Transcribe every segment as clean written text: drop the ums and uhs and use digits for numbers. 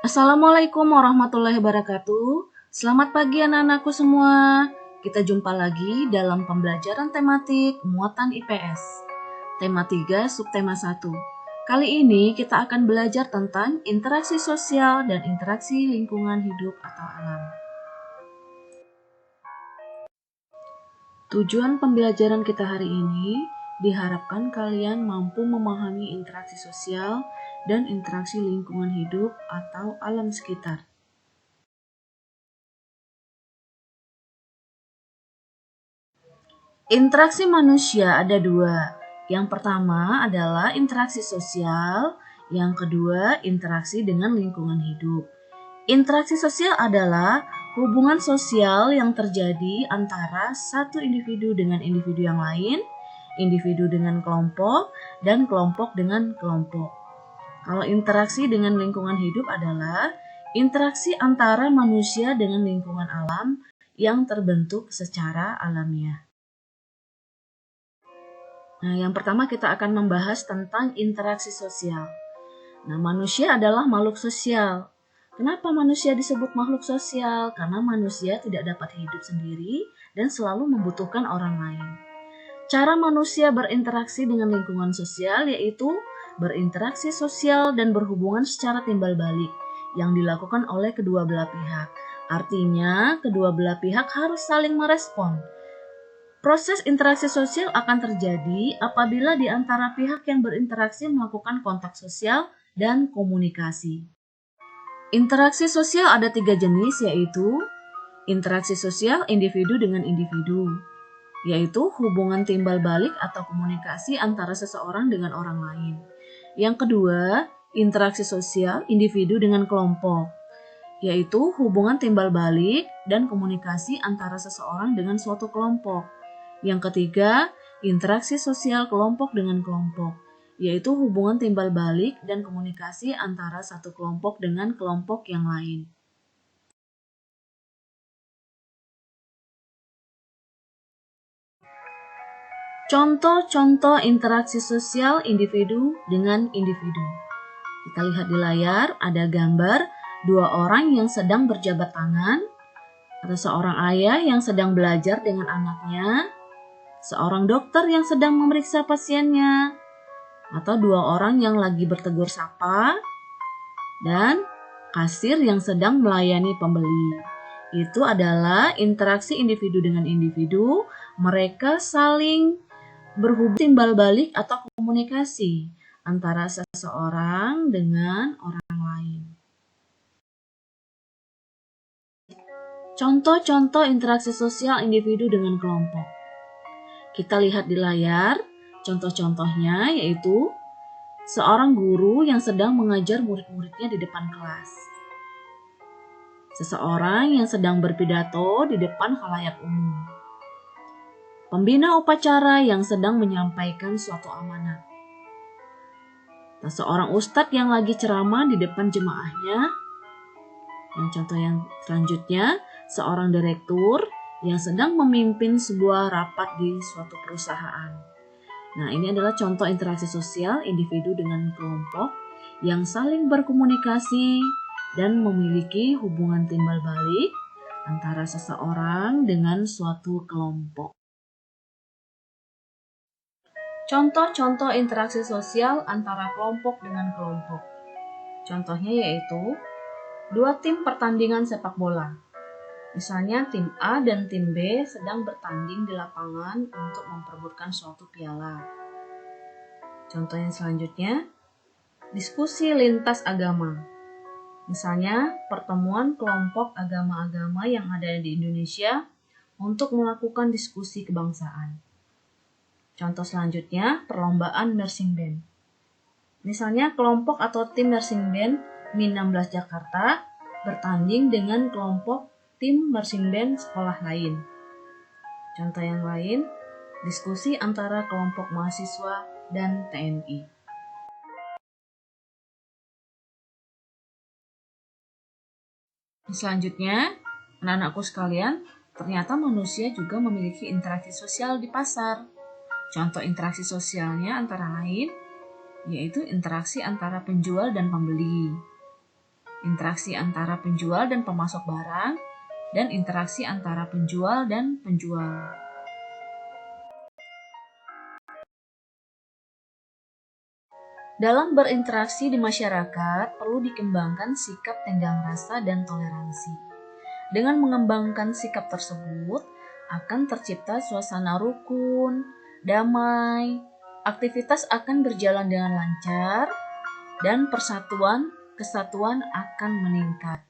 Assalamualaikum warahmatullahi wabarakatuh. Selamat pagi anak-anakku semua. Kita jumpa lagi dalam pembelajaran tematik muatan IPS. Tema 3, subtema 1. Kali ini kita akan belajar tentang interaksi sosial dan interaksi lingkungan hidup atau alam. Tujuan pembelajaran kita hari ini diharapkan kalian mampu memahami interaksi sosial dan interaksi lingkungan hidup atau alam sekitar. Interaksi manusia ada dua. Yang pertama adalah interaksi sosial, yang kedua interaksi dengan lingkungan hidup. Interaksi sosial adalah hubungan sosial yang terjadi antara satu individu dengan individu yang lain, individu dengan kelompok, dan kelompok dengan kelompok. Kalau interaksi dengan lingkungan hidup adalah interaksi antara manusia dengan lingkungan alam yang terbentuk secara alamiah. Nah, yang pertama kita akan membahas tentang interaksi sosial. Nah, manusia adalah makhluk sosial. Kenapa manusia disebut makhluk sosial? Karena manusia tidak dapat hidup sendiri dan selalu membutuhkan orang lain. Cara manusia berinteraksi dengan lingkungan sosial yaitu berinteraksi sosial dan berhubungan secara timbal balik yang dilakukan oleh kedua belah pihak. Artinya, kedua belah pihak harus saling merespon. Proses interaksi sosial akan terjadi apabila di antara pihak yang berinteraksi melakukan kontak sosial dan komunikasi. Interaksi sosial ada 3 jenis, yaitu interaksi sosial individu dengan individu, yaitu hubungan timbal balik atau komunikasi antara seseorang dengan orang lain. Yang kedua, interaksi sosial individu dengan kelompok, yaitu hubungan timbal balik dan komunikasi antara seseorang dengan suatu kelompok. Yang ketiga, interaksi sosial kelompok dengan kelompok, yaitu hubungan timbal balik dan komunikasi antara satu kelompok dengan kelompok yang lain. Contoh-contoh interaksi sosial individu dengan individu. Kita lihat di layar, ada gambar 2 orang yang sedang berjabat tangan, atau seorang ayah yang sedang belajar dengan anaknya, seorang dokter yang sedang memeriksa pasiennya, atau 2 orang yang lagi bertegur sapa, dan kasir yang sedang melayani pembeli. Itu adalah interaksi individu dengan individu, mereka saling berhubung timbal balik atau komunikasi antara seseorang dengan orang lain. Contoh-contoh interaksi sosial individu dengan kelompok. Kita lihat di layar, contoh-contohnya yaitu seorang guru yang sedang mengajar murid-muridnya di depan kelas. Seseorang yang sedang berpidato di depan khalayak umum. Pembina upacara yang sedang menyampaikan suatu amanat. Seorang ustadz yang lagi ceramah di depan jemaahnya. Yang contoh yang selanjutnya, seorang direktur yang sedang memimpin sebuah rapat di suatu perusahaan. Nah, ini adalah contoh interaksi sosial individu dengan kelompok yang saling berkomunikasi dan memiliki hubungan timbal balik antara seseorang dengan suatu kelompok. Contoh-contoh interaksi sosial antara kelompok dengan kelompok. Contohnya yaitu 2 tim pertandingan sepak bola. Misalnya tim A dan tim B sedang bertanding di lapangan untuk memperebutkan suatu piala. Contoh yang selanjutnya, diskusi lintas agama. Misalnya pertemuan kelompok agama-agama yang ada di Indonesia untuk melakukan diskusi kebangsaan. Contoh selanjutnya, perlombaan marching band. Misalnya kelompok atau tim marching band Min16 Jakarta bertanding dengan kelompok tim marching band sekolah lain. Contoh yang lain, diskusi antara kelompok mahasiswa dan TNI. Selanjutnya, anak-anakku sekalian, ternyata manusia juga memiliki interaksi sosial di pasar. Contoh interaksi sosialnya antara lain yaitu interaksi antara penjual dan pembeli. interaksi antara penjual dan pemasok barang, dan interaksi antara penjual dan penjual. Dalam berinteraksi di masyarakat, perlu dikembangkan sikap tenggang rasa dan toleransi. Dengan mengembangkan sikap tersebut, akan tercipta suasana rukun, damai, aktivitas akan berjalan dengan lancar, dan kesatuan akan meningkat.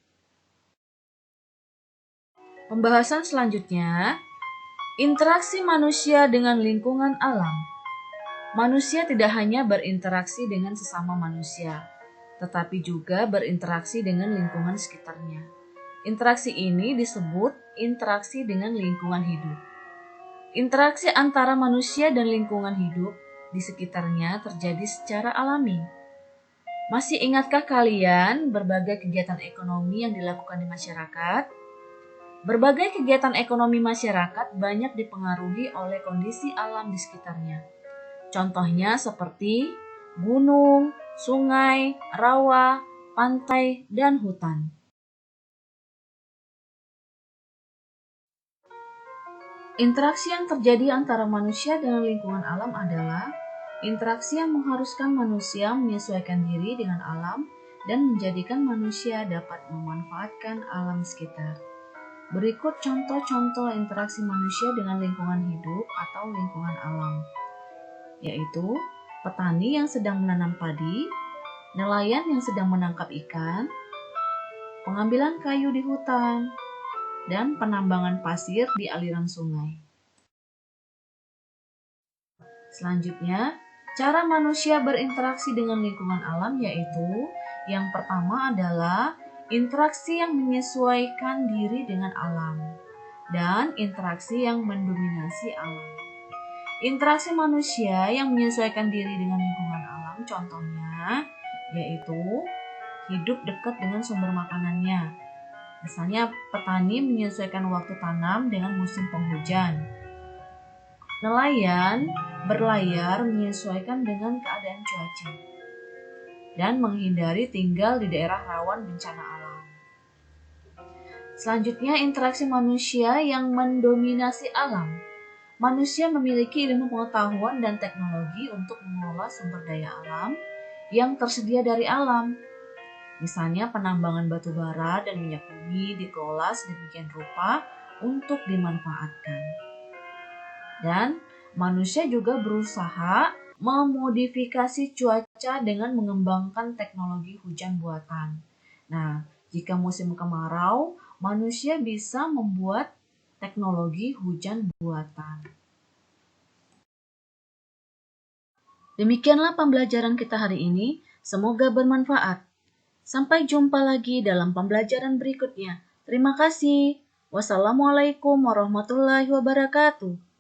Pembahasan selanjutnya, interaksi manusia dengan lingkungan alam. Manusia tidak hanya berinteraksi dengan sesama manusia, tetapi juga berinteraksi dengan lingkungan sekitarnya. Interaksi ini disebut interaksi dengan lingkungan hidup. Interaksi antara manusia dan lingkungan hidup di sekitarnya terjadi secara alami. Masih ingatkah kalian berbagai kegiatan ekonomi yang dilakukan di masyarakat? Berbagai kegiatan ekonomi masyarakat banyak dipengaruhi oleh kondisi alam di sekitarnya. Contohnya seperti gunung, sungai, rawa, pantai, dan hutan. Interaksi yang terjadi antara manusia dengan lingkungan alam adalah interaksi yang mengharuskan manusia menyesuaikan diri dengan alam dan menjadikan manusia dapat memanfaatkan alam sekitar. Berikut contoh-contoh interaksi manusia dengan lingkungan hidup atau lingkungan alam, yaitu petani yang sedang menanam padi, nelayan yang sedang menangkap ikan, pengambilan kayu di hutan, dan penambangan pasir di aliran sungai. Selanjutnya, cara manusia berinteraksi dengan lingkungan alam yaitu yang pertama adalah interaksi yang menyesuaikan diri dengan alam dan interaksi yang mendominasi alam. Interaksi manusia yang menyesuaikan diri dengan lingkungan alam contohnya yaitu hidup dekat dengan sumber makanannya. Misalnya petani menyesuaikan waktu tanam dengan musim penghujan. Nelayan berlayar menyesuaikan dengan keadaan cuaca dan menghindari tinggal di daerah rawan bencana alam. Selanjutnya, interaksi manusia yang mendominasi alam. Manusia memiliki ilmu pengetahuan dan teknologi untuk mengelola sumber daya alam yang tersedia dari alam. Misalnya penambangan batu bara dan minyak bumi dikelola sedemikian rupa untuk dimanfaatkan. Dan manusia juga berusaha memodifikasi cuaca dengan mengembangkan teknologi hujan buatan. Nah, jika musim kemarau, manusia bisa membuat teknologi hujan buatan. Demikianlah pembelajaran kita hari ini. Semoga bermanfaat. Sampai jumpa lagi dalam pembelajaran berikutnya. Terima kasih. Wassalamualaikum warahmatullahi wabarakatuh.